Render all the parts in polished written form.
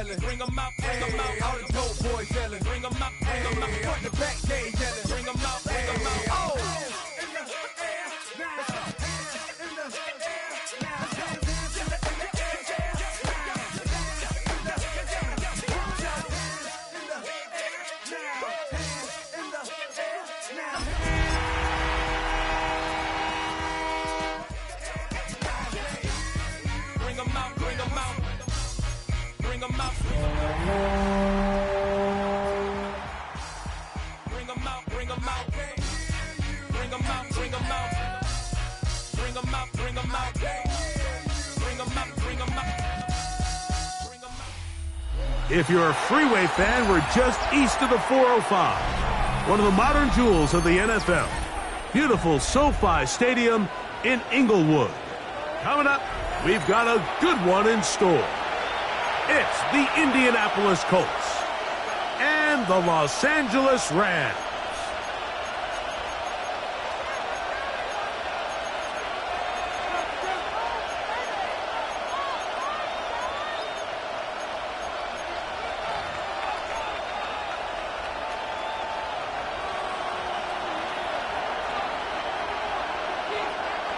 yelling. Bring them out, all the dope boys yelling. Bring them out, front the back gate yelling. Bring them out, oh! Bring them out, bring them out. Bring them out. Bring them out, bring them out. Bring them out, bring them out. Bring them out, bring them out. Bring them out, bring them out. Bring them out. If you're a Freeway fan, we're just east of the 405. One of the modern jewels of the NFL. Beautiful SoFi Stadium in Inglewood. Coming up, we've got a good one in store. It's the Indianapolis Colts and the Los Angeles Rams.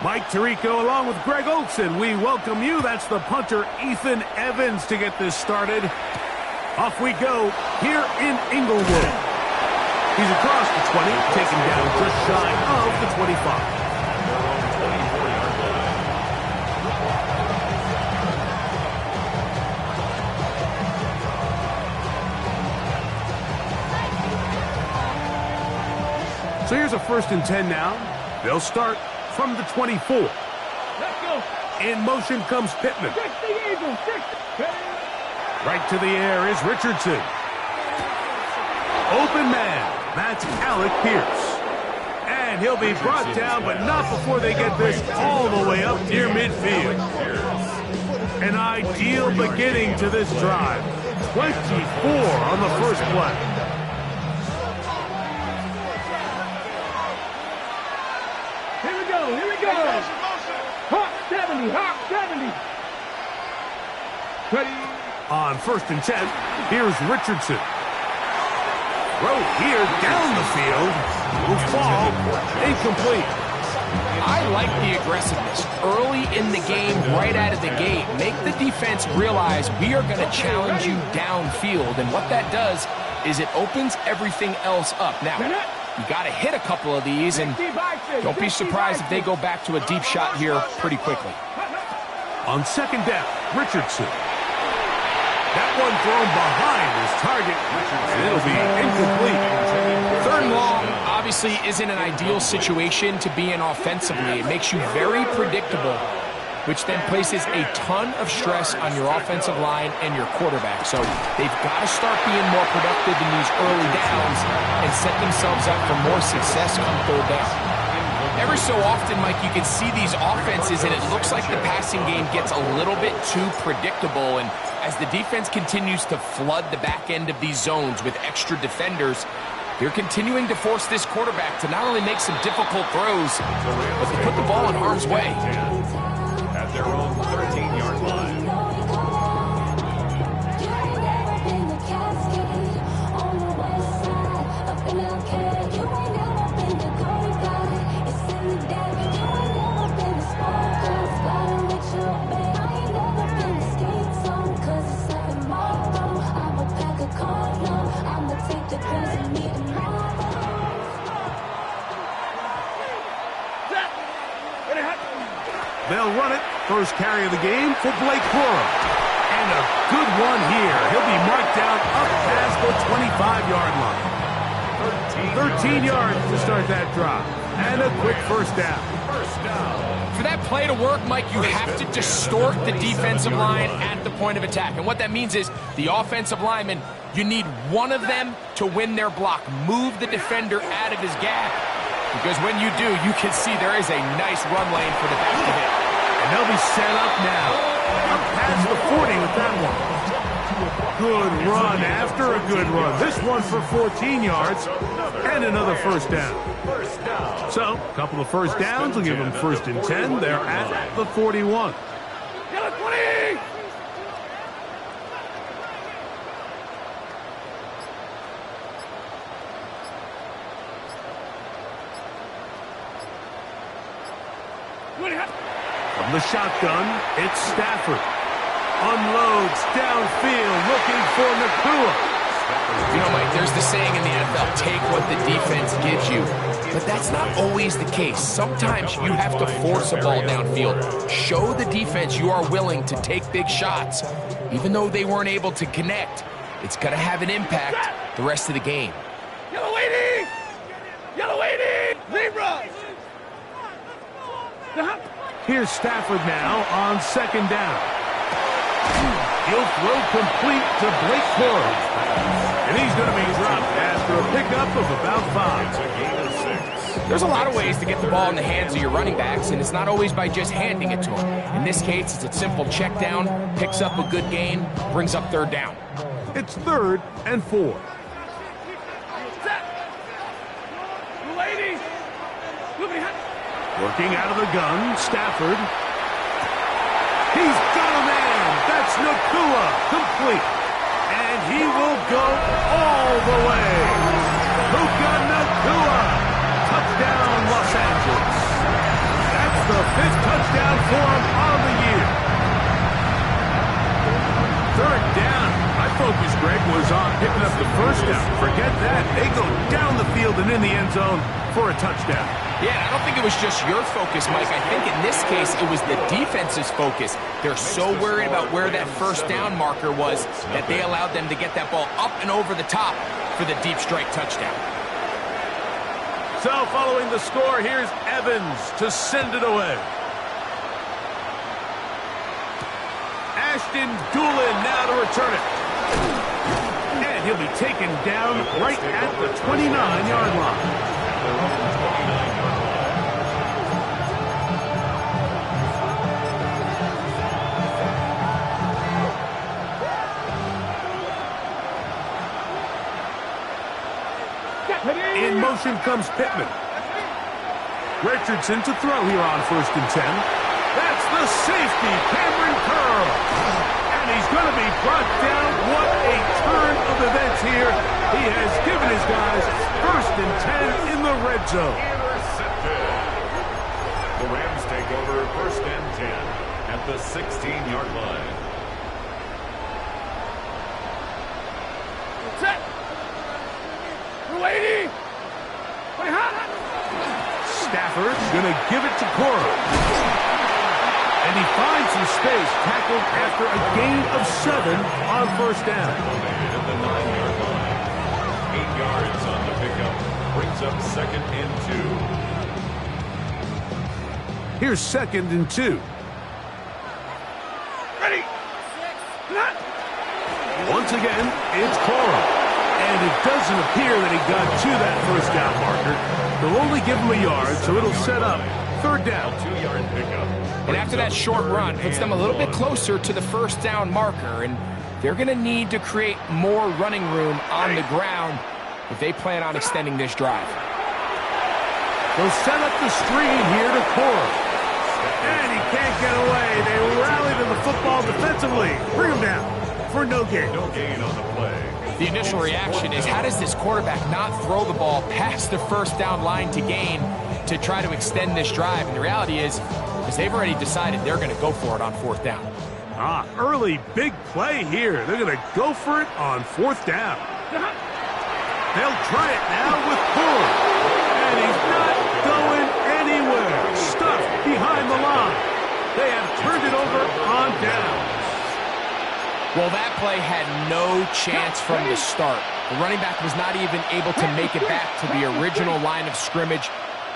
Mike Tirico along with Greg Olson. We welcome you. That's the punter, Ethan Evans, to get this started. Off we go here in Inglewood. He's across the 20, taken down just shy of the 25. So here's a 1st and 10 now. They'll start from the 24. Let's go. In motion comes Pittman. Right to the air is Richardson. Open man. That's Alec Pierce. And he'll be brought down, but not before they get this all the way up near midfield. An ideal beginning to this drive. 24 on the first play. Here we go. Hawk 70, Hawk 70. Ready. On 1st and 10, here's Richardson. Throw here down the field. Will fall. Incomplete. I like the aggressiveness early in the game, right out of the gate. Make the defense realize we are going to challenge you downfield. And what that does is it opens everything else up. Now, you got to hit a couple of these, and don't be surprised if they go back to a deep shot here pretty quickly. On 2nd down, Richardson. That one thrown behind his target, and it'll be incomplete. 3rd and long obviously isn't an ideal situation to be in offensively. It makes you very predictable, which then places a ton of stress on your offensive line and your quarterback. So they've got to start being more productive in these early downs and set themselves up for more success on 3rd down. Every so often, Mike, you can see these offenses, and it looks like the passing game gets a little bit too predictable. And as the defense continues to flood the back end of these zones with extra defenders, they're continuing to force this quarterback to not only make some difficult throws, but to put the ball in harm's way. At their own 13-yard line. They'll run it. First carry of the game for Blake Corum. And a good one here. He'll be marked down up past the 25-yard line. 13 yards to start that drive. And a quick first down. For that play to work, Mike, you have to distort the defensive line at the point of attack. And what that means is the offensive lineman, you need one of them to win their block. Move the defender out of his gap. Because when you do, you can see there is a nice run lane for the back of it. And they'll be set up now. Up past the 40 with that one. Good run after a good run. This one for 14 yards and another first down. So, a couple of first downs will give them 1st and 10. They're at the 41. From the shotgun, it's Stafford. Unloads downfield, looking for Nakua. You know, Mike, there's the saying in the NFL, take what the defense gives you. But that's not always the case. Sometimes you have to force a ball downfield. Show the defense you are willing to take big shots. Even though they weren't able to connect, it's going to have an impact the rest of the game. Yellow lady! Yellow lady! Zebras! Here's Stafford now on second down. He'll throw complete to Blake Corum. And he's going to be dropped after a pickup of about 5. It's a gain of 6. There's a lot of ways to get the ball in the hands of your running backs, and it's not always by just handing it to them. In this case, it's a simple check down, picks up a good gain, brings up third down. It's 3rd and 4. Lady! Working out of the gun, Stafford. He's got a man. That's Nakua, complete. And he will go all the way. Puka Nakua. Touchdown, Los Angeles. That's the 5th touchdown for him on the year. Third down. My focus, Greg, was on picking up the first down. Forget that. They go down the field and in the end zone for a touchdown. Yeah, I don't think it was just your focus, Mike. I think in this case, it was the defense's focus. They're so worried about where that first down marker was that they allowed them to get that ball up and over the top for the deep strike touchdown. So following the score, here's Evans to send it away. Ashton Doolin now to return it. And he'll be taken down right at the 29-yard line. In motion comes Pittman. Richardson to throw here on 1st and 10. That's the safety, Cameron Curl. And he's going to be brought down. What a turn of events here. He has given his guys 1st and 10 in the red zone. Intercepted. The Rams take over 1st and 10 at the 16-yard line. Set! Lady! Stafford's going to give it to Cora. And he finds some space, tackled after a gain of 7 on 1st down. At the 9-yard line. 8 yards on the pickup. Brings up 2nd and 2. Here's 2nd and 2. Ready! Not! Once again, it's Cora. And it doesn't appear that he got to that 1st down marker. They'll only give him a yard, so it'll set up 3rd down. 2-yard pickup. And after that short run, puts them a little bit closer to the 1st down marker, and they're going to need to create more running room on the ground if they plan on extending this drive. They'll set up the screen here to Cora. And he can't get away. They rally to the football defensively. Bring him down for no gain. No gain on the play. The initial reaction is, how does this quarterback not throw the ball past the 1st down line to gain to try to extend this drive? And the reality is they've already decided they're going to go for it on 4th down. Early big play here. They're going to go for it on 4th down. They'll try it now with Cora. And he's not going anywhere. Stuffed behind the line. They have turned it over on down. Well, that play had no chance from the start. The running back was not even able to make it back to the original line of scrimmage.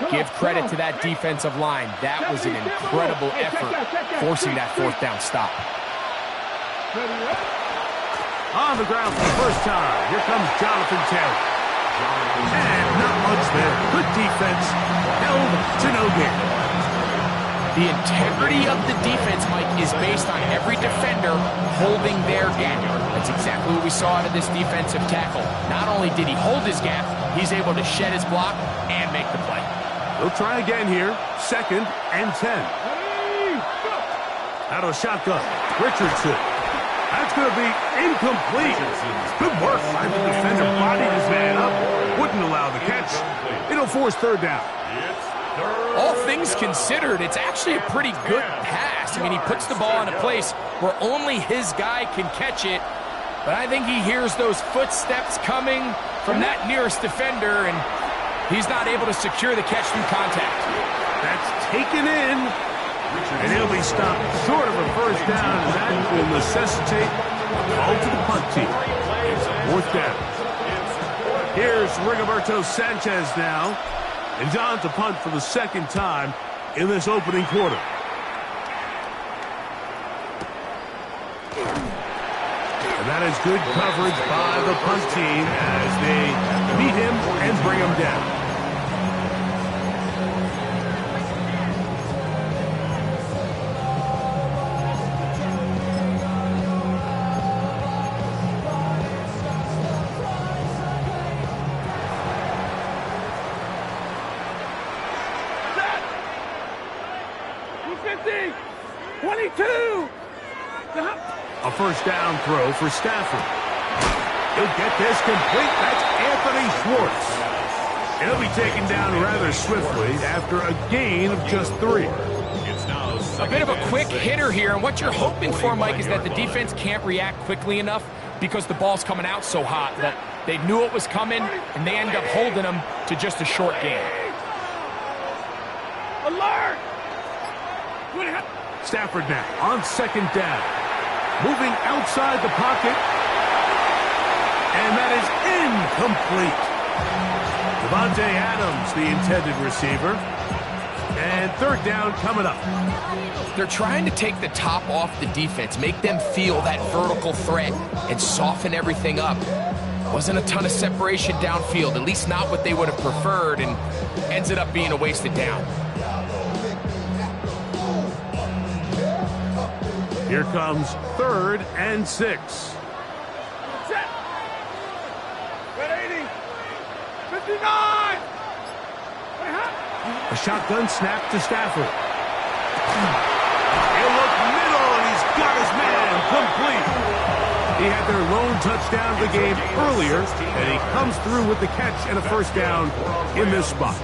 Give credit to that defensive line. That was an incredible effort, forcing that 4th down stop. On the ground for the first time, here comes Jonathan Taylor. And not much there. Good defense, held to no gain. The integrity of the defense, Mike, is based on every defender holding their gap. That's exactly what we saw out of this defensive tackle. Not only did he hold his gap, he's able to shed his block and make the play. They'll try again here. 2nd and 10. Out of shotgun. Richardson. That's going to be incomplete. Good work by the defender. Bodied his man up. Wouldn't allow the catch. It'll force 3rd down. It's All things considered, it's actually a pretty good pass. I mean, he puts the ball in a place where only his guy can catch it. But I think he hears those footsteps coming from that nearest defender, and he's not able to secure the catch through contact. That's taken in, and he'll be stopped short of a first down, and that will necessitate a call to the punt team. Fourth down. Here's Rigoberto Sanchez now, and on to punt for the second time in this opening quarter. And that is good coverage by the punt team as they meet him and bring him down. A first down throw for Stafford. He'll get this complete. That's Anthony Schwartz. And he'll be taken down rather swiftly after a gain of just 3. A bit of a quick hitter here, and what you're hoping for, Mike, is that the defense can't react quickly enough because the ball's coming out so hot that they knew it was coming, and they end up holding them to just a short gain. Alert! Stafford now on second down. Moving outside the pocket. And that is incomplete. Devontae Adams, the intended receiver. And third down coming up. They're trying to take the top off the defense, make them feel that vertical threat, and soften everything up. Wasn't a ton of separation downfield, at least not what they would have preferred, and ends up being a wasted down. Here comes 3rd and 6. Set. 180. 59. A shotgun snap to Stafford. He'll look middle, and he's got his man complete. He had their lone touchdown of the game earlier, and he comes through with the catch and a first down in this spot.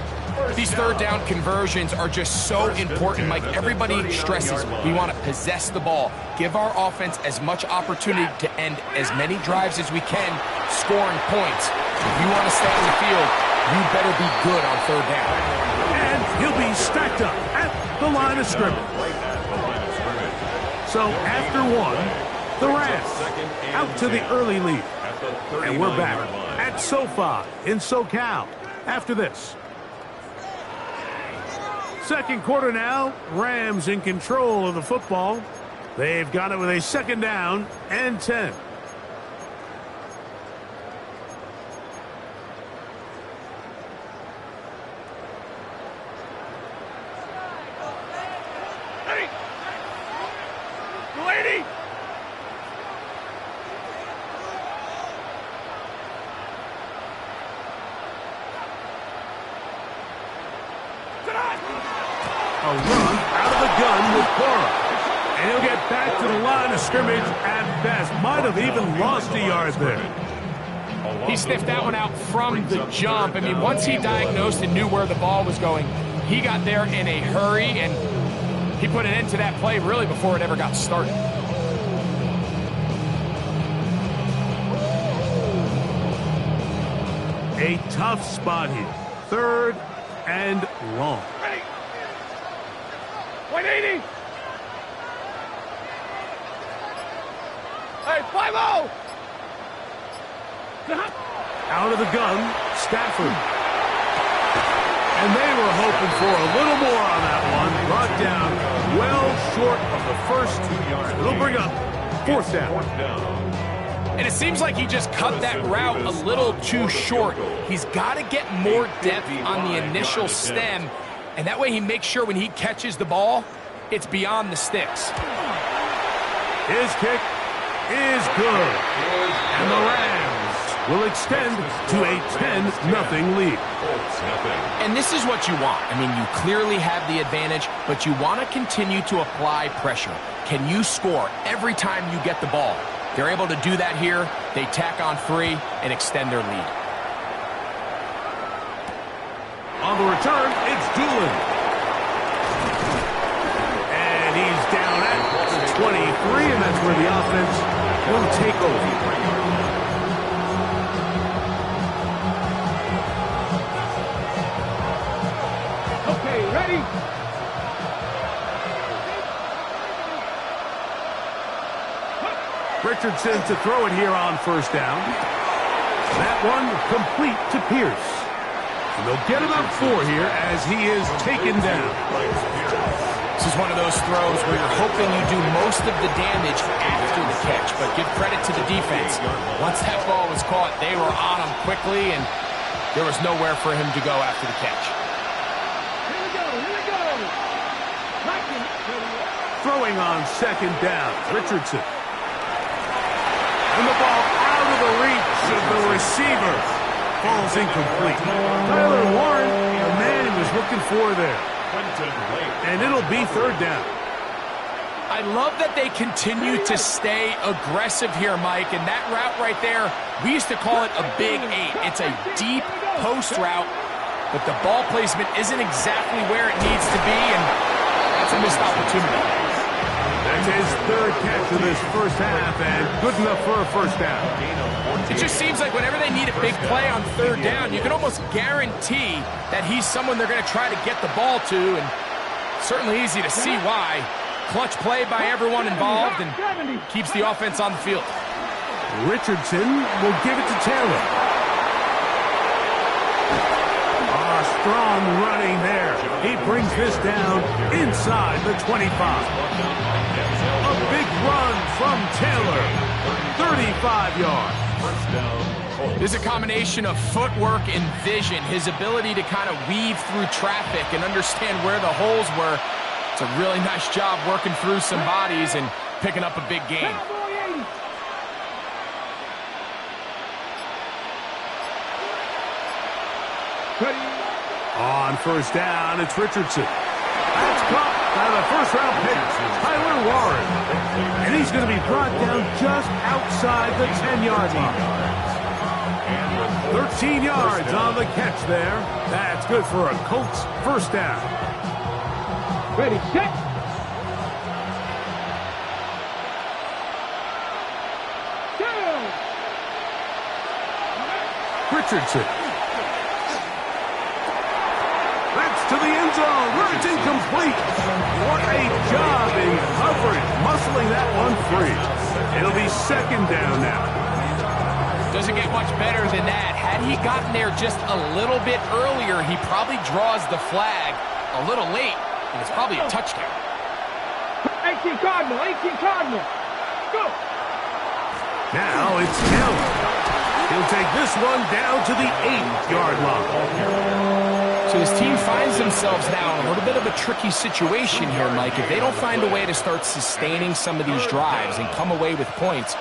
These third down conversions are just so important, Mike. Everybody stresses we want to possess the ball, give our offense as much opportunity to end as many drives as we can, scoring points. If you want to stay on the field, you better be good on third down. And he'll be stacked up at the line of scrimmage. So after one, the Rams out to the early lead. And we're back at SoFi in SoCal after this. Second quarter now, Rams in control of the football. They've got it with a second down and 10. Hey! 280. A run out of the gun with Cora. And he'll get back to the line of scrimmage at best. Might have even lost a yard there. He sniffed that one out from the jump. I mean, once he diagnosed and knew where the ball was going, he got there in a hurry, and he put an end to that play really before it ever got started. A tough spot here. 3rd and long. 180. Hey, 5-0. Out of the gun, Stafford. And they were hoping for a little more on that one. Brought down well short of the first. It'll bring up 4th down. And it seems like he just cut that route a little too short. He's got to get more depth on the initial stem, and that way he makes sure when he catches the ball, it's beyond the sticks. His kick is good. And the Rams will extend to a 10-0 lead. And this is what you want. I mean, you clearly have the advantage, but you want to continue to apply pressure. Can you score every time you get the ball? They're able to do that here. They tack on 3 and extend their lead. On On the return, it's Doolin. And he's down at 23, and that's where the offense will take over. Okay, ready? Richardson to throw it here on first down. That one complete to Pierce. And they'll get about 4 here as he is taken down. This is one of those throws where you're hoping you do most of the damage after the catch, but give credit to the defense. Once that ball was caught, they were on him quickly, and there was nowhere for him to go after the catch. Here we go, here we go. Throwing on second down, Richardson. And the ball out of the reach of the receiver. Falls incomplete. Tyler Warren, the man he was looking for there. And it'll be third down. I love that they continue to stay aggressive here, Mike, and that route right there, we used to call it a big 8. It's a deep post route, but the ball placement isn't exactly where it needs to be, and that's a missed opportunity. That's his third catch of this first half, and good enough for a first down. It just seems like whenever they need a big play on third down, you can almost guarantee that he's someone they're going to try to get the ball to, and certainly easy to see why. Clutch play by everyone involved and keeps the offense on the field. Richardson will give it to Taylor. Strong running there. He brings this down inside the 25. A big run from Taylor. 35 yards. This is a combination of footwork and vision. His ability to kind of weave through traffic and understand where the holes were. It's a really nice job working through some bodies and picking up a big gain. On first down, it's Richardson. That's caught by the first-round pick, Tyler Warren. And he's going to be brought down just outside the 10-yard line. 13 yards on the catch there. That's good for a Colts first down. Ready, set. Down. Richardson. To the end zone, where it's incomplete. What a job in coverage, muscling that one free. It'll be second down now. Doesn't get much better than that. Had he gotten there just a little bit earlier, he probably draws the flag a little late, and it's probably a touchdown. 18 Cardinal, 18 Cardinal. Go. Now it's Taylor. He'll take this one down to the 8-yard line. So his team finds themselves now in a little bit of a tricky situation here, Mike. If they don't find a way to start sustaining some of these drives and come away with points,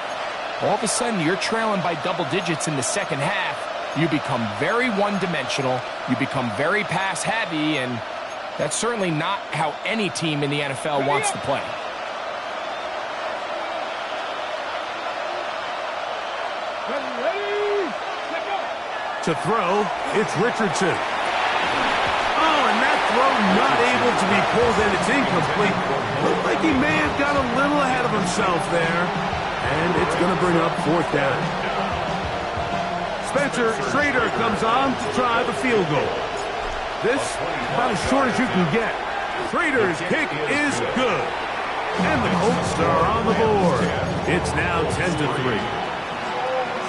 all of a sudden you're trailing by double digits in the second half. You become very one-dimensional. You become very pass-heavy, and that's certainly not how any team in the NFL wants to play. To throw, it's Richardson. Not able to be pulled in. It's incomplete. Looked like he may have got a little ahead of himself there. And it's going to bring up fourth down. Spencer Schrader comes on to try the field goal. This about as short as you can get. Schrader's kick is good. And the Colts are on the board. It's now 10-3.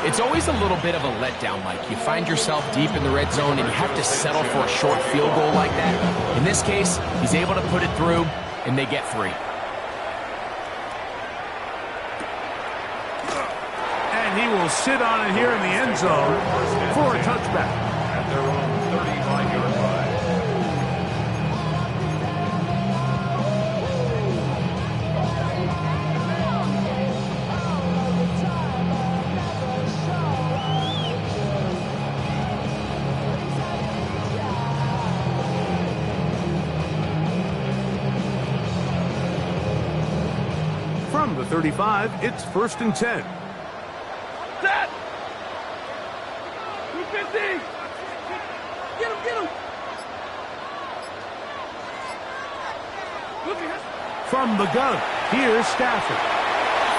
It's always a little bit of a letdown, Mike. You find yourself deep in the red zone and you have to settle for a short field goal like that. In this case, he's able to put it through, and they get 3. And he will sit on it here in the end zone for a touchback. At their own 35-yard line. From the 35, it's 1st and 10. Set. 250. Get him, get him. from the gun. Here's Stafford.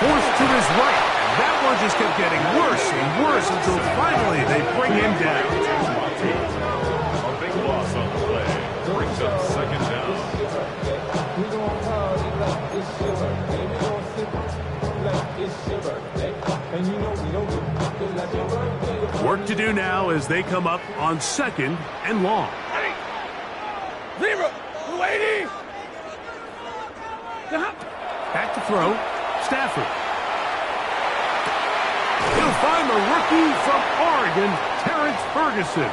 Forced to his right. That one just kept getting worse and worse until finally they bring him down. A big loss on the play. Brings up second down. Work to do now as they come up on 2nd and long. Zero. 280. Back to throw. Stafford. He'll find the rookie from Oregon, Terrence Ferguson.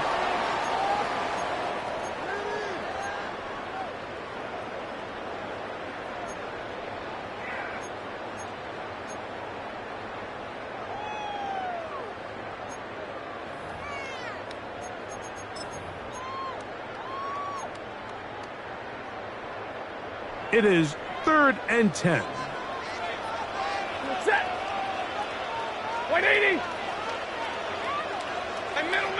It is 3rd and 10. Set. 180. And middle.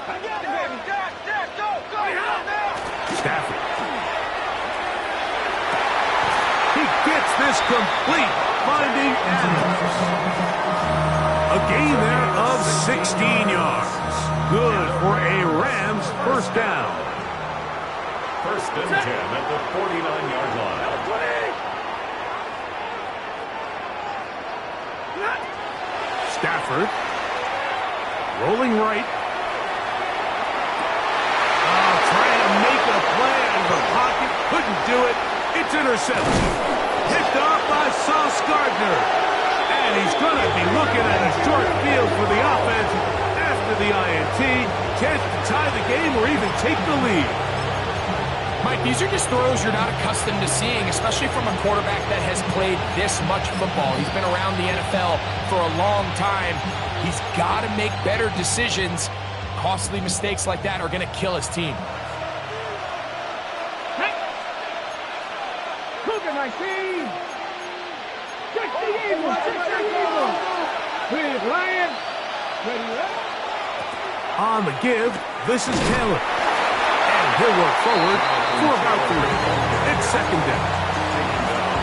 I got it, baby. Jack, go. Stafford. He gets this complete, finding Adams. A gain there of 16 yards. Good for a Rams first down. 1st and 10 at the 49-yard line. Stafford. Rolling right. Trying to make a play out of the pocket. Couldn't do it. It's intercepted. Picked off by Sauce Gardner. And he's going to be looking at a short field for the offense after the INT. Chance to tie the game or even take the lead. Mike, these are just throws you're not accustomed to seeing, especially from a quarterback that has played this much football. He's been around the NFL for a long time. He's got to make better decisions. Costly mistakes like that are going to kill his team. Look at my team. Please, Lion. Ready, On the give, this is Taylor. And he'll work forward for about 3. It's 2nd down.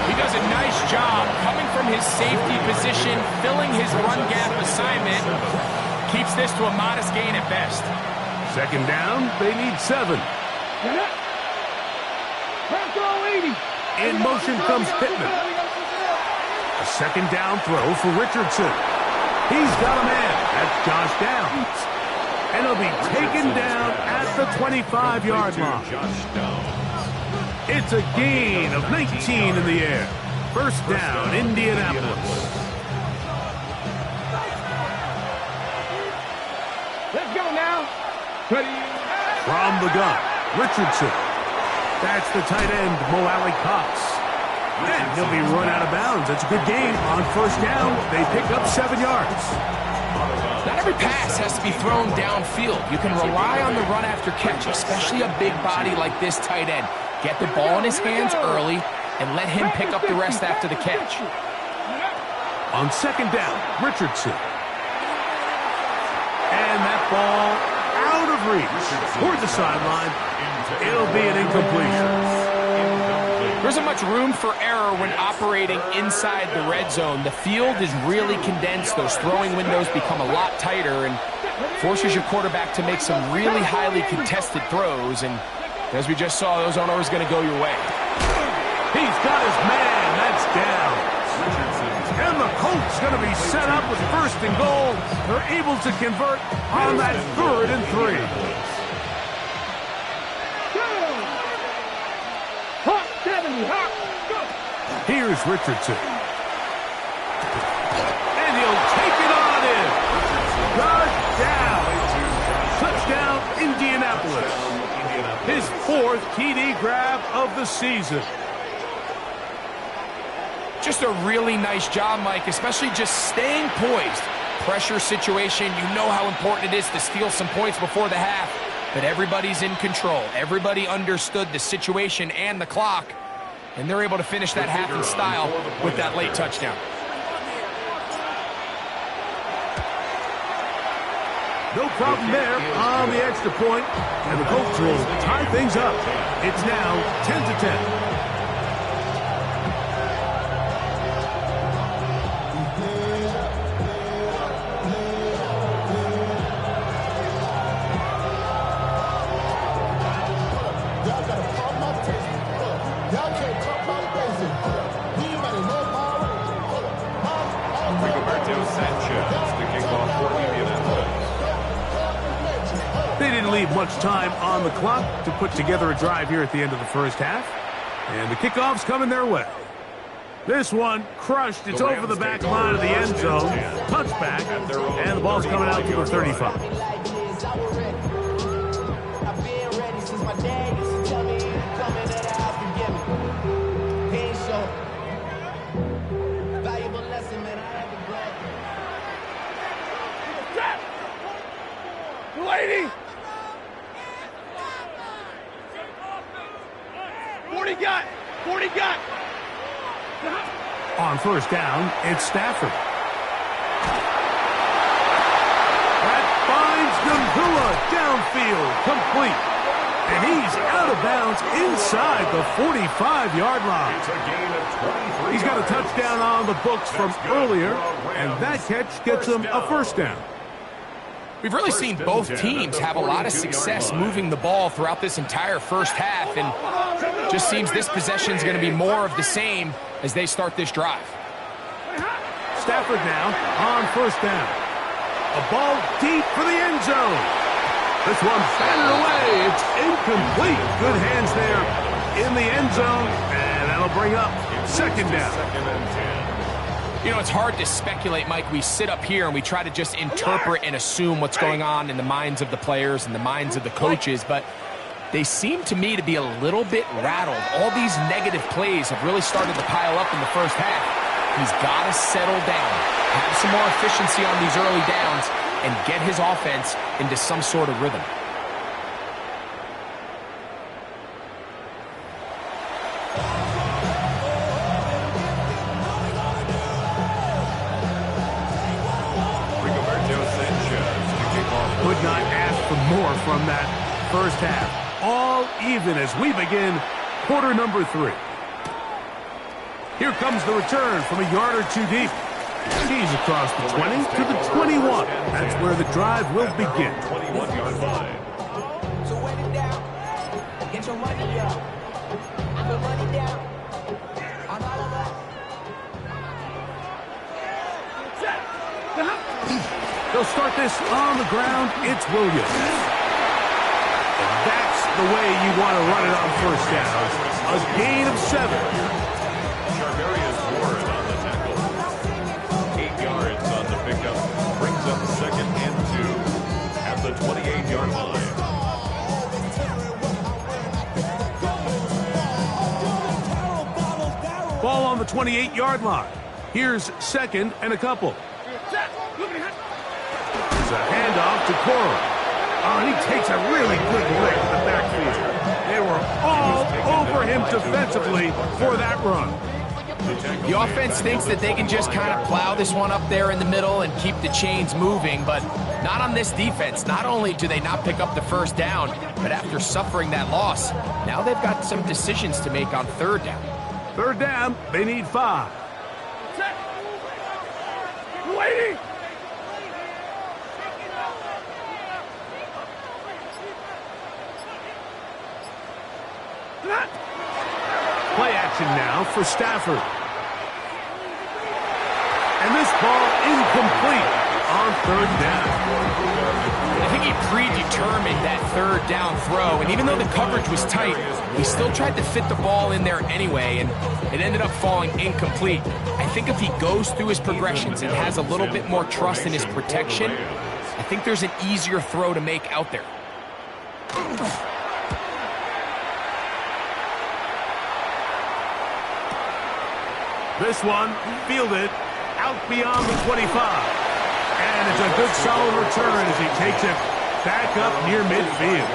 He does a nice job coming from his safety position, filling his run gap assignment. Keeps this to a modest gain at best. 2nd down, they need 7. In motion comes Pittman. A 2nd down throw for Richardson. He's got a man. That's Josh Downs. And he'll be taken down at the 25-yard line. It's a gain of 19 in the air. First down, Indianapolis. Let's go now. From the gun, Richardson. That's the tight end, Mo Alley Cox. And he'll be run out of bounds. It's a good game. On first down, they pick up 7 yards. Not every pass has to be thrown downfield. You can rely on the run after catch, especially a big body like this tight end. Get the ball in his hands early and let him pick up the rest after the catch. On 2nd down, Richardson. And that ball out of reach toward the sideline. It'll be an incompletion. There isn't much room for error when operating inside the red zone. The field is really condensed. Those throwing windows become a lot tighter and forces your quarterback to make some really highly contested throws. And as we just saw, those aren't always going to go your way. He's got his man. That's down. And the Colts going to be set up with 1st and goal. They're able to convert on that 3rd and 3. Here's Richardson. And he'll take it on in. Got down. Touchdown, Indianapolis. His 4th TD grab of the season. Just a really nice job, Mike, especially just staying poised. Pressure situation, you know how important it is to steal some points before the half, but everybody's in control. Everybody understood the situation and the clock, and they're able to finish that half in style with that late touchdown. No problem there on the extra point, and the Colts will tie things up. It's now 10-10. Sanchez to kick off for Indianapolis. They didn't leave much time on the clock to put together a drive here at the end of the first half. And the kickoff's coming their way. This one crushed. It's over the back line of the end zone. Touchback. And the ball's coming out to the 35. Lady! 40 got! 40 got! On first down, it's Stafford. That finds Gambula downfield, complete. And he's out of bounds inside the 45-yard line. It's a gain of 23 He's got a touchdown on the books from earlier, and that catch gets him a first down. We've really seen both teams have a lot of success moving the ball throughout this entire first half, and just seems this possession is going to be more of the same as they start this drive. Stafford now on first down. A ball deep for the end zone. This one batted away. It's incomplete. Good hands there in the end zone, and that'll bring up second down. Second and 10. You know, it's hard to speculate, Mike. We sit up here and we try to just interpret and assume what's going on in the minds of the players and the minds of the coaches, but they seem to me to be a little bit rattled. All these negative plays have really started to pile up in the first half. He's got to settle down, have some more efficiency on these early downs, and get his offense into some sort of rhythm. Could not ask for more from that first half. All even as we begin quarter number 3. Here comes the return from a yard or two deep. He's across the 20 to the 21. That's where the drive will begin. 21-yard line. So wet it down. Get your money up. Put money down. On all of us. They'll start this on the ground. It's Williams. And that's the way you want to run it on first down. A gain of 7. Charvarius Ward on the tackle. 8 yards on the pickup. Brings up second and 2 at the 28-yard line. Ball on the 28-yard line. Here's second and a couple. There's a handoff to Cora. Oh, he takes a really good lick in the backfield. They were all over him defensively for that run. The offense thinks that they can just kind of plow this one up there in the middle and keep the chains moving, but not on this defense. Not only do they not pick up the first down, but after suffering that loss, now they've got some decisions to make on third down. Third down, they need 5. Waiting! Play action now for Stafford. And this ball incomplete on third down. I think he predetermined that third down throw, and even though the coverage was tight, he still tried to fit the ball in there anyway, and it ended up falling incomplete. I think if he goes through his progressions and has a little bit more trust in his protection, I think there's an easier throw to make out there. This one fielded out beyond the 25. And it's a good solid return as he takes it back up near midfield.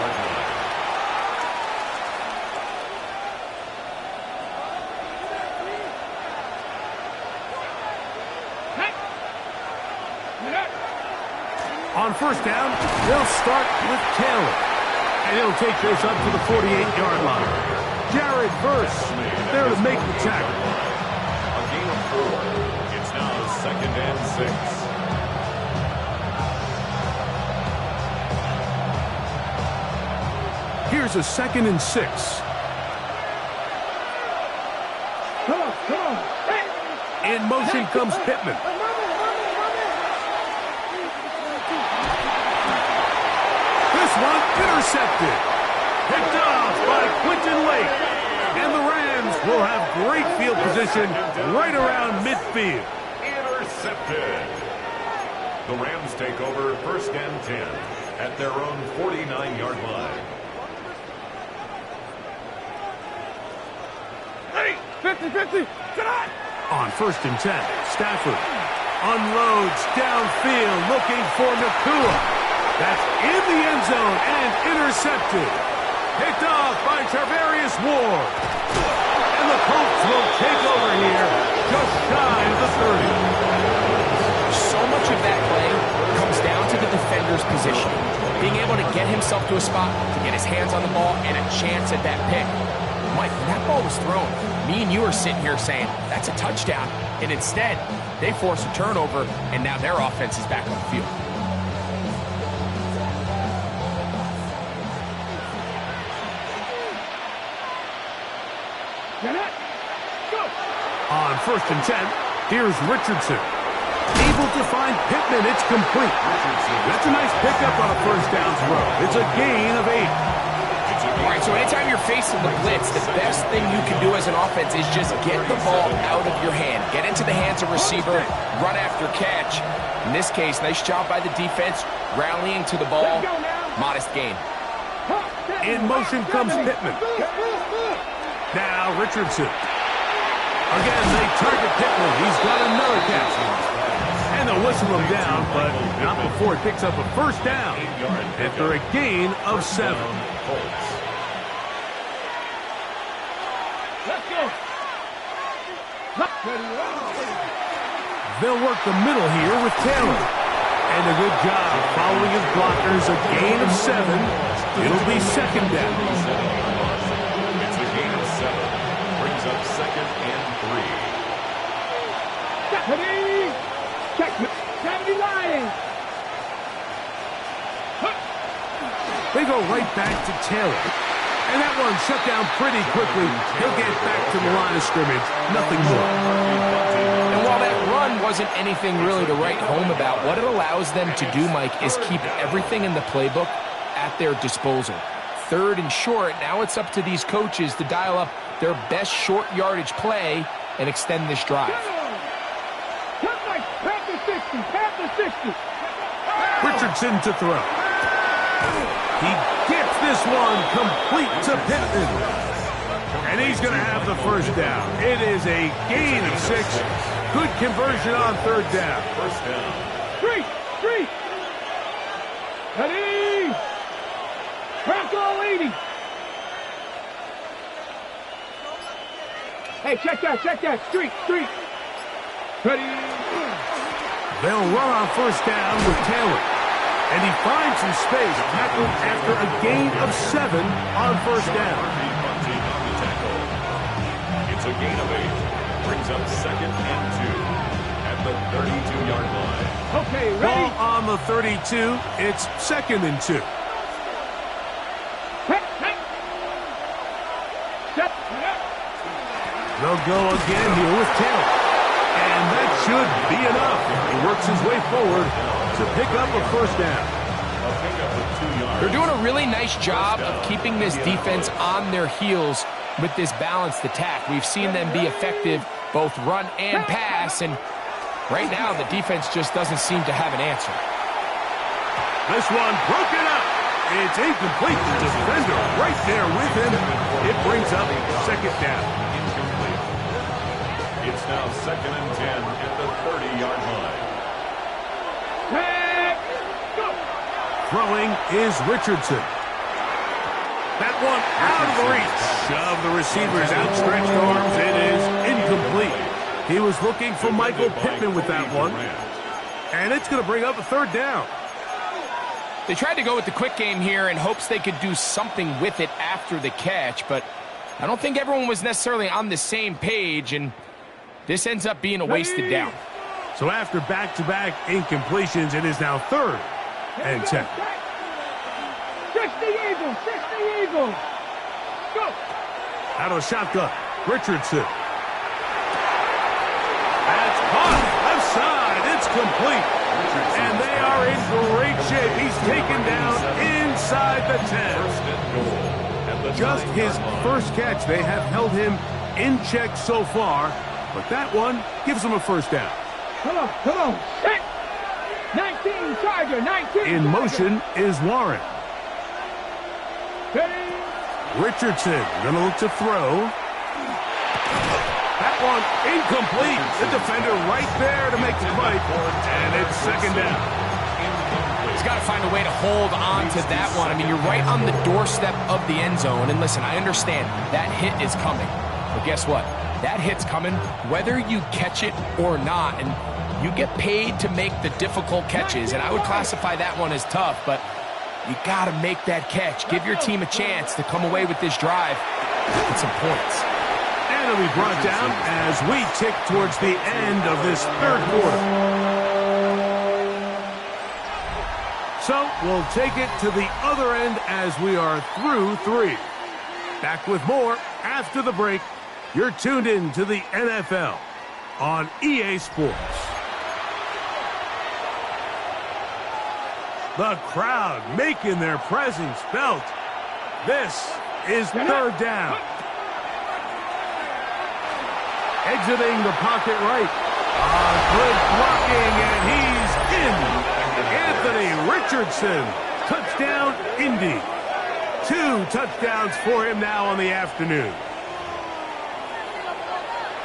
On first down, they'll start with Taylor. And he'll take this up to the 48-yard line. Jared Verse there to make the tackle. A gain of 4. It's now second and 6. Here's a second and 6. Come on, come on. In motion comes Pittman. intercepted. Picked off by Quinton Lake. And the Rams will have great field position right around midfield. Intercepted. The Rams take over 1st and 10 at their own 49-yard line. 50-50. Get on. On 1st and 10, Stafford unloads downfield looking for Nakua. That's in the end zone and intercepted. Picked off by Tarvarius Ward. And the Colts will take over here just shy of the 30. So much of that play comes down to the defender's position. Being able to get himself to a spot, to get his hands on the ball, and a chance at that pick. Mike, when that ball was thrown, me and you are sitting here saying, that's a touchdown. And instead, they force a turnover, and now their offense is back on the field. On 1st and 10, here's Richardson. Able to find Pittman. It's complete. That's a nice pickup on a 1st down throw. It's a gain of 8. All right, so anytime you're facing the blitz, the best thing you can do as an offense is just get the ball out of your hand. Get into the hands of receiver, run after catch. In this case, nice job by the defense, rallying to the ball. Modest gain. In motion comes Pittman. Now Richardson. Again, they target Pittman. He's got another catch. And they'll whistle him down, but not before he picks up a 1st down after a gain of 7. Let's go. They'll work the middle here with Taylor. And a good job following his blockers. A gain of 7. It'll be 2nd down. It's a gain of 7. Brings up 2nd and 3. Check. 70 line. They go right back to Taylor. And that one shut down pretty quickly. He'll get back to the line of scrimmage. Nothing more. And while that run wasn't anything really to write home about, what it allows them to do, Mike, is keep everything in the playbook at their disposal. 3rd and short, now it's up to these coaches to dial up their best short yardage play and extend this drive. Richardson to throw. He gets this one complete to Pittman. And he's going to have the 1st down. It is a gain of 6. Good conversion on 3rd down. 1st down. 3. Ready. Bronco 80. Hey, check that. Street. Ready. They'll run on 1st down with Taylor. And he finds some space, tackled after a gain of 7 on 1st down. It's a gain of 8. Brings up 2nd and 2 at the 32-yard line. Okay, ready. Ball on the 32. It's 2nd and 2. They'll go again here with Taylor. And that should be enough. He works his way forward to pick up a 1st down. They're doing a really nice job of keeping this defense on their heels with this balanced attack. We've seen them be effective both run and pass, and right now the defense just doesn't seem to have an answer. This one broken up. It's incomplete. The defender right there with him. It brings up 2nd down. Incomplete. It's now 2nd and 10 at the 30-yard line. Throwing is Richardson. That one out of the reach of the receiver's outstretched arms. It is incomplete. He was looking for Michael Pittman with that one. And it's going to bring up a 3rd down. They tried to go with the quick game here in hopes they could do something with it after the catch, but I don't think everyone was necessarily on the same page, and this ends up being a wasted down. So after back-to-back incompletions, it is now 3rd and 10. 60 Eagle. Go. Out of shotgun, Richardson. That's caught. Left side. It's complete. And they are are in great shape. He's taken down inside the 10. First and goal at the Just 9-yard his line. first catch. They have held him in check so far, but that one gives him a first down. Come on. Set. 19 Charger, 19. In motion is Warren. Ready? Richardson going to look to throw. That one incomplete. The defender right there to make the play, and it's second down. He's got to find a way to hold on to that one. I mean, you're right on the doorstep of the end zone. And listen, I understand that hit is coming. But guess what? That hit's coming whether you catch it or not. And you get paid to make the difficult catches. And I would classify that one as tough. But you got to make that catch. Give your team a chance to come away with this drive with some points. And it'll be brought down as we tick towards the end of this third quarter. So we'll take it to the other end as we are through 3. Back with more after the break. You're tuned in to the NFL on EA Sports. The crowd making their presence felt. This is third down. Exiting the pocket right. Good blocking, and he's in. Anthony Richardson. Touchdown, Indy. 2 touchdowns for him now on the afternoon.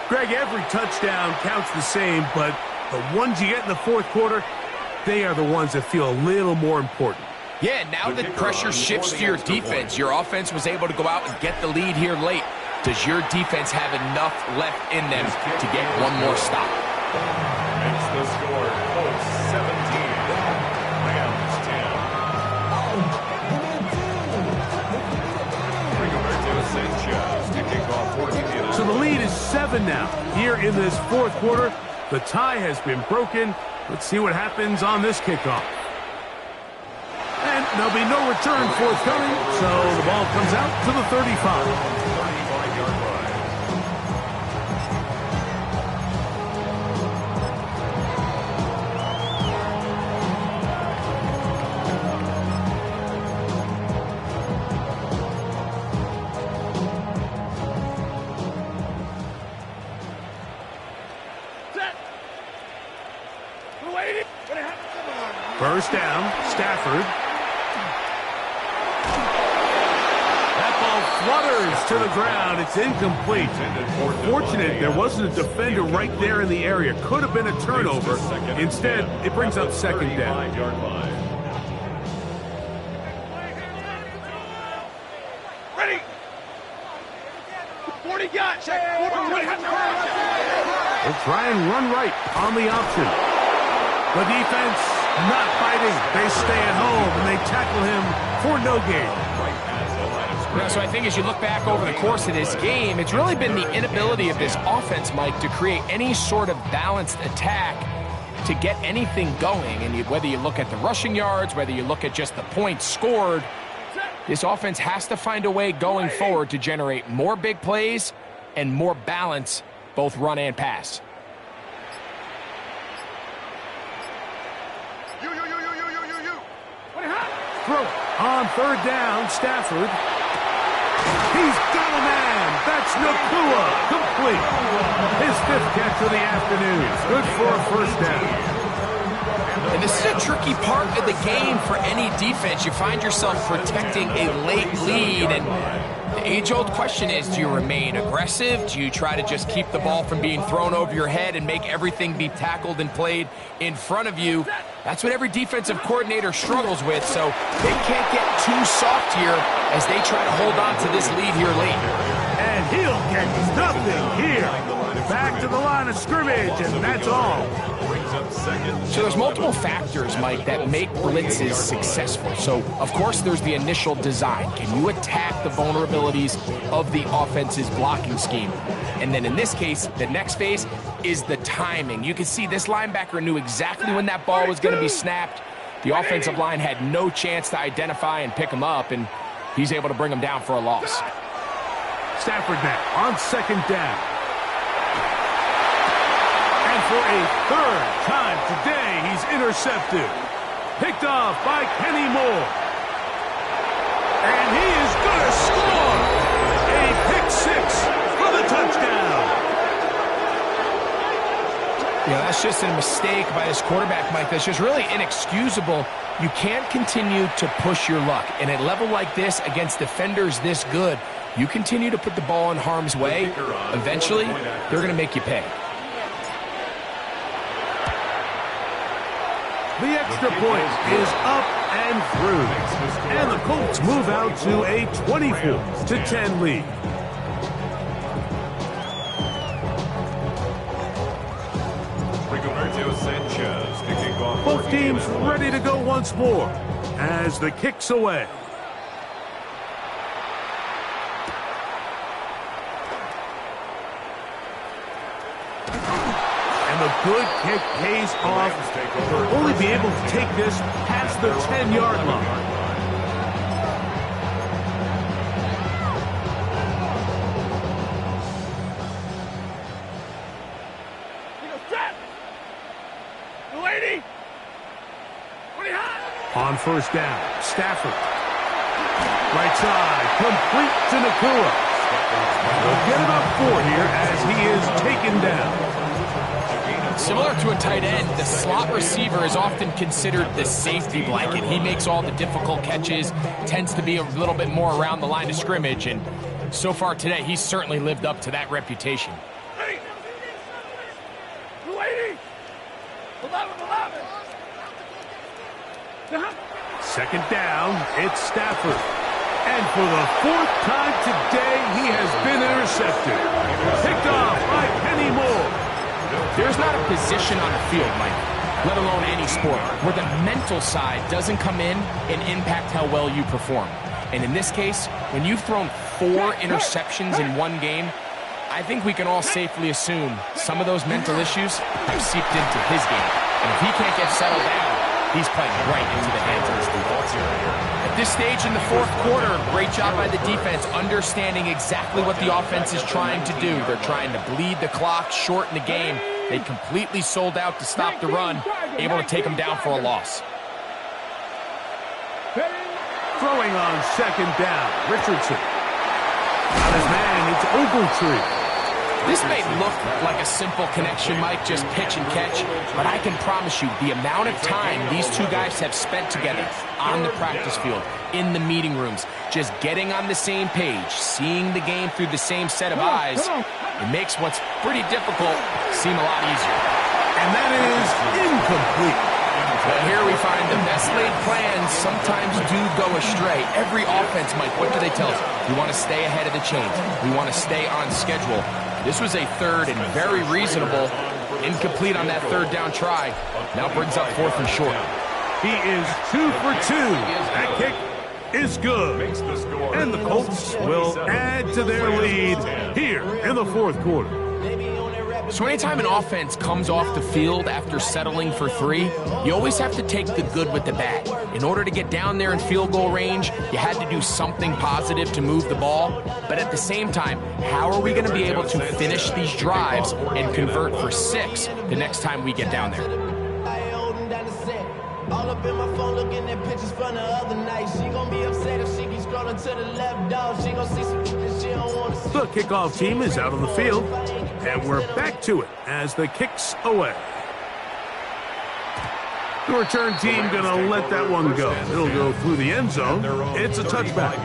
Greg, every touchdown counts the same, but the ones you get in the fourth quarter, they are the ones that feel a little more important. Yeah, now that pressure shifts to your defense, your offense was able to go out and get the lead here late. Does your defense have enough left in them to get one more stop? It's the score. Colts 17. Rams 10. Rigoberto Sanchez to kick off for Indiana. So the lead is 7 now. Here in this fourth quarter, the tie has been broken. Let's see what happens on this kickoff. And there'll be no return forthcoming, so the ball comes out to the 35. 35-yard line. First down, Stafford. That ball flutters to the ground. It's incomplete. Fortunate there wasn't a defender right there in the area. Could have been a turnover. Instead, it brings up second down. 35-yard line. Ready? 40 got. Check. They'll try and run right on the option. The defense not fighting. They stay at home, and they tackle him for no gain. Yeah, so I think as you look back over the course of this game, it's really been the inability of this offense, Mike, to create any sort of balanced attack to get anything going. And whether you look at the rushing yards, whether you look at just the points scored, this offense has to find a way going forward to generate more big plays and more balance, both run and pass. Throw on third down, Stafford. He's got a man. That's Nakua. Complete. His 5th catch of the afternoon. Good for a first down. And this is a tricky part of the game for any defense. You find yourself protecting a late lead, and the age-old question is, do you remain aggressive? Do you try to just keep the ball from being thrown over your head and make everything be tackled and played in front of you? That's what every defensive coordinator struggles with, so they can't get too soft here as they try to hold on to this lead here late. And he'll get nothing here. Back to the line of scrimmage, and that's all. So there's multiple factors, Mike, that make blitzes successful. So, of course, there's the initial design. Can you attack the vulnerabilities of the offense's blocking scheme? And then in this case, the next phase is the timing. You can see this linebacker knew exactly when that ball was going to be snapped. The offensive line had no chance to identify and pick him up, and he's able to bring him down for a loss. Stafford now on second down. And for a third time today, he's intercepted. Picked off by Kenny Moore. And he is going to score. A pick six for the touchdown. Yeah, that's just a mistake by this quarterback, Mike. That's just really inexcusable. You can't continue to push your luck. And at a level like this, against defenders this good, you continue to put the ball in harm's way, eventually, they're going to make you pay. The extra point is up and through. And the Colts move out to a 24-10 lead. Both teams ready to go once more as the kick's away. And the good kick pays off. They'll only be able to take this past the 10-yard line. On first down, Stafford. Right side, complete to Nakua. They'll get it up 4 here as he is taken down. Similar to a tight end, the slot receiver is often considered the safety blanket. He makes all the difficult catches, tends to be a little bit more around the line of scrimmage, and so far today, he's certainly lived up to that reputation. Second down, it's Stafford. And for the 4th time today, he has been intercepted. Picked off by Kenny Moore. There's not a position on the field, Mike, let alone any sport, where the mental side doesn't come in and impact how well you perform. And in this case, when you've thrown 4 interceptions in one game, I think we can all safely assume some of those mental issues have seeped into his game. And if he can't get settled down, he's playing right into the hands of his defense. At this stage in the 4th quarter, great job by the defense, understanding exactly what the offense is trying to do. They're trying to bleed the clock, shorten the game. They completely sold out to stop the run, able to take them down for a loss. Throwing on second down, Richardson. Got his man, it's Ogletree. This may look like a simple connection, Mike, just pitch and catch, but I can promise you the amount of time these two guys have spent together on the practice field, in the meeting rooms, just getting on the same page, seeing the game through the same set of eyes, it makes what's pretty difficult seem a lot easier. And that is incomplete. But here we find the best laid plans sometimes do go astray. Every offense, Mike, what do they tell us? We want to stay ahead of the chains. We want to stay on schedule. This was a 3rd and very reasonable. Incomplete on that 3rd down try. Now brings up 4th and short. He is 2 for 2. That kick is good. And the Colts will add to their lead here in the 4th quarter. So anytime an offense comes off the field after settling for 3, you always have to take the good with the bad. In order to get down there in field goal range, you had to do something positive to move the ball. But at the same time, how are we going to be able to finish these drives and convert for 6 the next time we get down there? All up in my phone looking at pictures from the other night. She gon' be upset if she keeps scrolling to the left, dog. She gon' see some that she don't want to see. The kickoff team is out on the field, and we're back to it as the kick's away. The return team gonna let that one go. It'll go through the end zone. It's a touchback.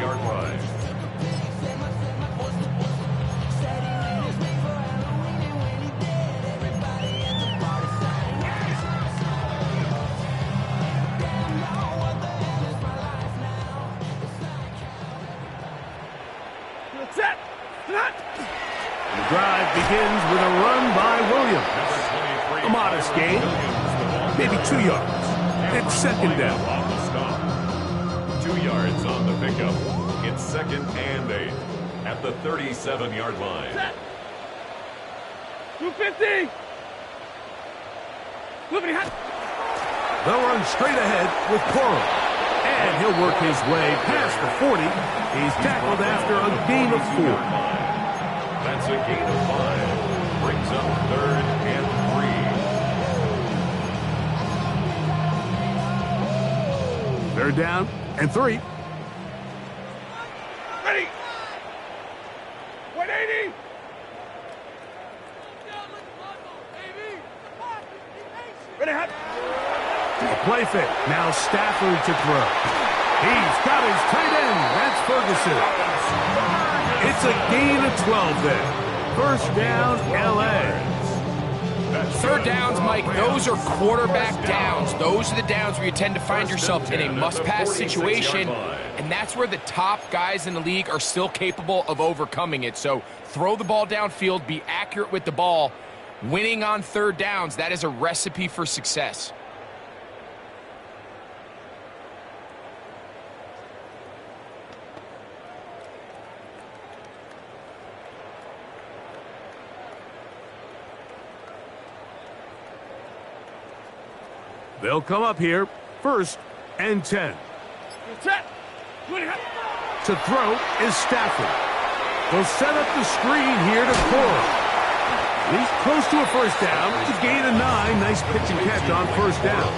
The drive begins with a run by Williams. A modest gain, maybe 2 yards. It's second down. 2 yards on the pickup. It's 2nd and 8 at the 37-yard line. 250. They'll run straight ahead with Coral. And he'll work his way past the 40. He's tackled after a gain of 4. That's a gain of 5. Brings up 3rd and 3. Third down and 3. Ready. 180. Ready, hot. A play fake. Now Stafford to throw. He's got his tight end. That's Ferguson. It's a gain of 12 there. First down, L.A. Third downs, Mike, those are quarterback downs. Those are the downs where you tend to find yourself in a must-pass situation, and that's where the top guys in the league are still capable of overcoming it. So throw the ball downfield, be accurate with the ball. Winning on third downs, that is a recipe for success. They'll come up here, first and 10. To throw is Stafford. They'll set up the screen here to Cora. He's close to a first down. It's a gain of 9. Nice pitch and catch on first down.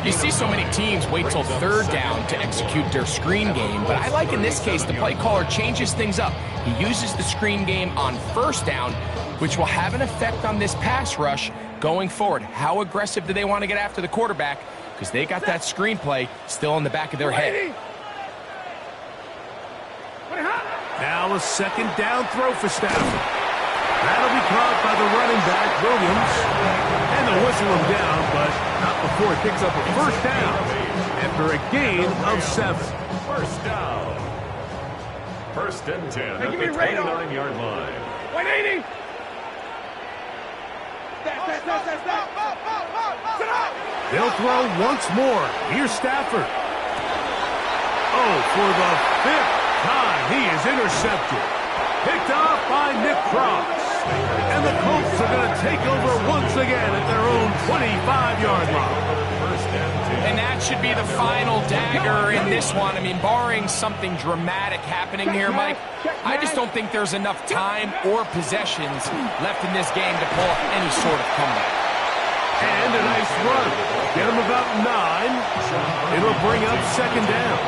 You see so many teams wait till third down to execute their screen game, but I like in this case the play caller changes things up. He uses the screen game on first down, which will have an effect on this pass rush going forward. How aggressive do they want to get after the quarterback? Because they got that screenplay still in the back of their head. Now a second down throw for Stafford. That'll be caught by the running back, Williams. And they'll whistle him down, but not before he picks up a first down after a gain of 7. First down. First and 10 at the 29-yard line. 180. They'll throw once more. Here's Stafford. Oh, for the 5th time, he is intercepted. Picked off by Nick Cross. And the Colts are going to take over once again at their own 25-yard line. And that should be the final dagger in this one. I mean, barring something dramatic happening here, Mike, I just don't think there's enough time or possessions left in this game to pull off any sort of comeback. And a nice run. Get him about 9. It'll bring up second down.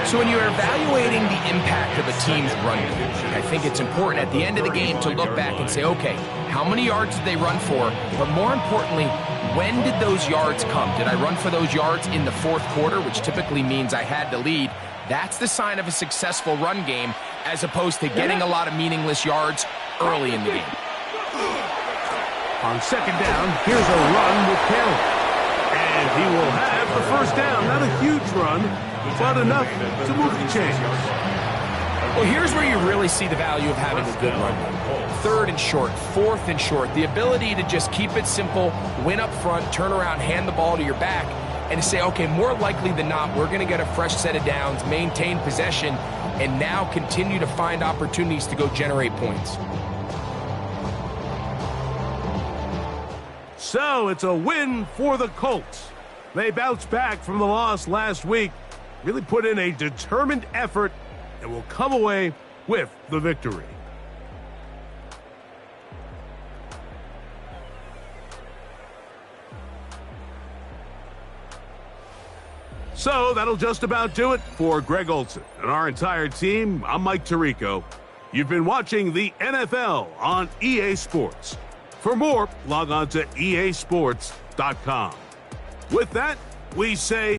So when you're evaluating the impact of a team's run game, I think it's important at the end of the game to look back and say, okay, how many yards did they run for? But more importantly, when did those yards come? Did I run for those yards in the fourth quarter, which typically means I had the lead? That's the sign of a successful run game, as opposed to getting a lot of meaningless yards early in the game. On second down, here's a run with Kelly. And he will have the first down. Not a huge run, but enough to move the chains. Well, here's where you really see the value of having a good run game. Third and short, fourth and short. The ability to just keep it simple, win up front, turn around, hand the ball to your back, and to say, okay, more likely than not, we're going to get a fresh set of downs, maintain possession, and now continue to find opportunities to go generate points. So it's a win for the Colts. They bounced back from the loss last week, really put in a determined effort, and will come away with the victory. So that'll just about do it for Greg Olsen and our entire team. I'm Mike Tirico. You've been watching the NFL on EA Sports. For more, log on to easports.com. With that, we say